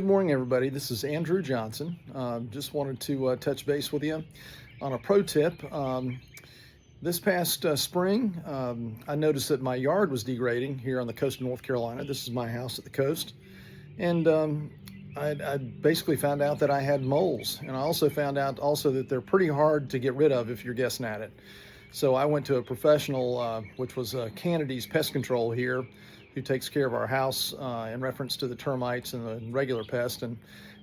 morning, everybody. This is Andrew Johnson. Just wanted to touch base with you on a pro tip. This past spring, I noticed that my yard was degrading here on the coast of North Carolina. This is my house at the coast. And I basically found out that I had moles. And I also found out also that they're pretty hard to get rid of if you're guessing at it. So I went to a professional, which was Kennedy's Pest Control here, who takes care of our house in reference to the termites and the regular pest, and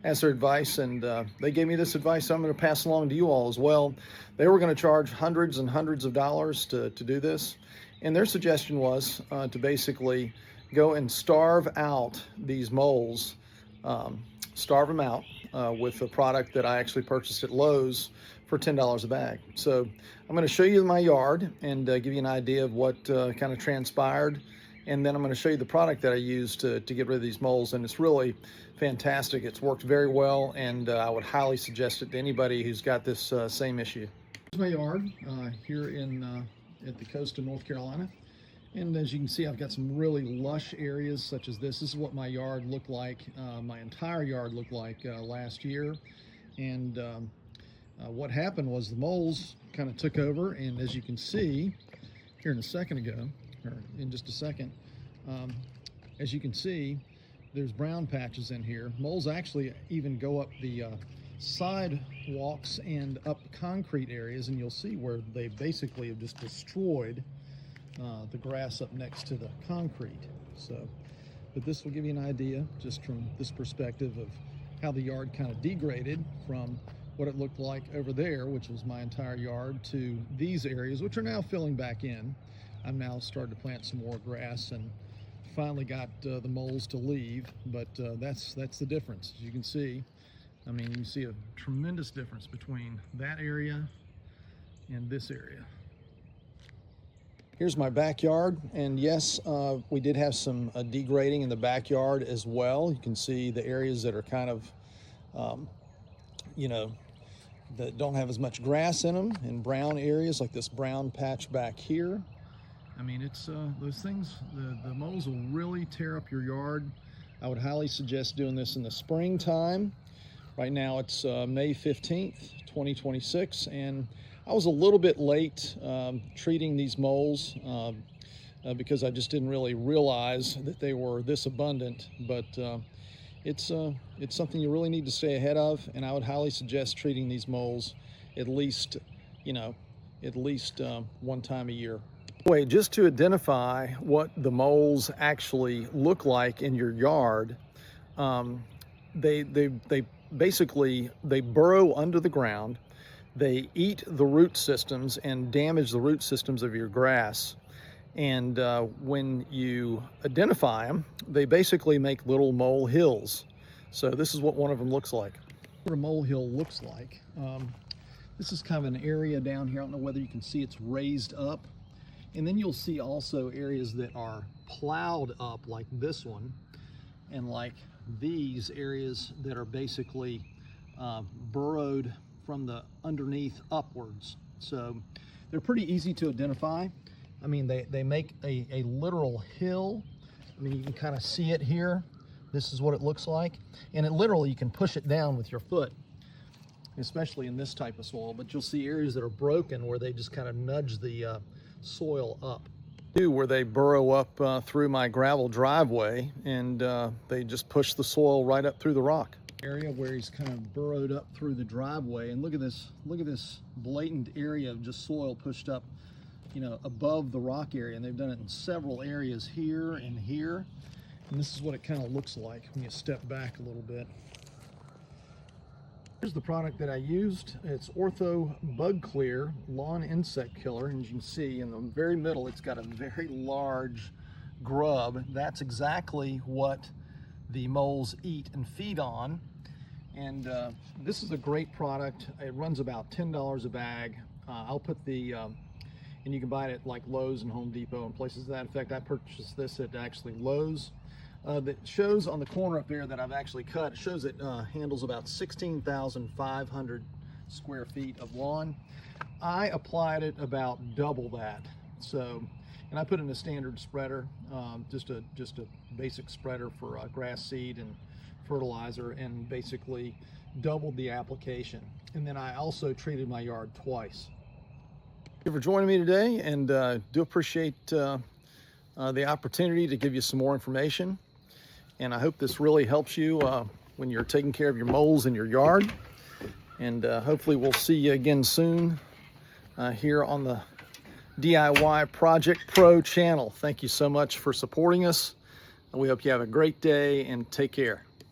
asked their advice. And they gave me this advice I'm going to pass along to you all as well. They were going to charge hundreds and hundreds of dollars to do this. And their suggestion was to basically go and starve out these moles, starve them out with a product that I actually purchased at Lowe's for $10 a bag. So I'm going to show you my yard and give you an idea of what kind of transpired. And then I'm going to show you the product that I used to get rid of these moles. And it's really fantastic. It's worked very well. And I would highly suggest it to anybody who's got this same issue. Here's my yard here at the coast of North Carolina. And as you can see, I've got some really lush areas such as this. This is what my yard looked like, my entire yard looked like last year. And what happened was the moles kind of took over. And as you can see here in just a second, as you can see, there's brown patches in here. Moles actually even go up the sidewalks and up concrete areas, and you'll see where they basically have just destroyed the grass up next to the concrete. So, but this will give you an idea just from this perspective of how the yard kind of degraded from what it looked like over there, which was my entire yard, to these areas, which are now filling back in. I'm now starting to plant some more grass and finally got the moles to leave, but that's the difference. As you can see, I mean, you see a tremendous difference between that area and this area. Here's my backyard, and yes, we did have some degrading in the backyard as well. You can see the areas that are kind of, that don't have as much grass in them, and brown areas like this brown patch back here. I mean, it's those things, the moles will really tear up your yard. I would highly suggest doing this in the springtime. Right now it's May 15th, 2026, and I was a little bit late treating these moles because I just didn't really realize that they were this abundant, but it's something you really need to stay ahead of, and I would highly suggest treating these moles at least one time a year. Anyway, just to identify what the moles actually look like in your yard, they basically burrow under the ground. They eat the root systems and damage the root systems of your grass. And when you identify them, they basically make little mole hills. So this is what one of them looks like. What a mole hill looks like. This is kind of an area down here. I don't know whether you can see it's raised up. And then you'll see also areas that are plowed up like this one, and like these areas that are basically burrowed from the underneath upwards. So they're pretty easy to identify. I mean, they make a literal hill. I mean, you can kind of see it here. This is what it looks like. And it literally, you can push it down with your foot, especially in this type of soil. But you'll see areas that are broken where they just kind of nudge the soil up. Where they burrow up through my gravel driveway, and they just push the soil right up through the rock. Area where he's kind of burrowed up through the driveway, and look at this blatant area of just soil pushed up, above the rock area. And they've done it in several areas here and here, and this is what it kind of looks like when you step back a little bit. Here's the product that I used. It's Ortho Bug Clear Lawn Insect Killer. And as you can see in the very middle, it's got a very large grub. That's exactly what the moles eat and feed on. And this is a great product. It runs about $10 a bag. I'll put and you can buy it at like Lowe's and Home Depot and places of that effect. I purchased this at actually Lowe's. That shows on the corner up there that I've actually cut. It shows it handles about 16,500 square feet of lawn. I applied it about double that. So, and I put in a standard spreader, just a basic spreader for grass seed and fertilizer and basically doubled the application. And then I also treated my yard twice. Thank you for joining me today, and do appreciate the opportunity to give you some more information. And I hope this really helps you when you're taking care of your moles in your yard. And hopefully we'll see you again soon here on the DIY Project Pro channel. Thank you so much for supporting us. We hope you have a great day and take care.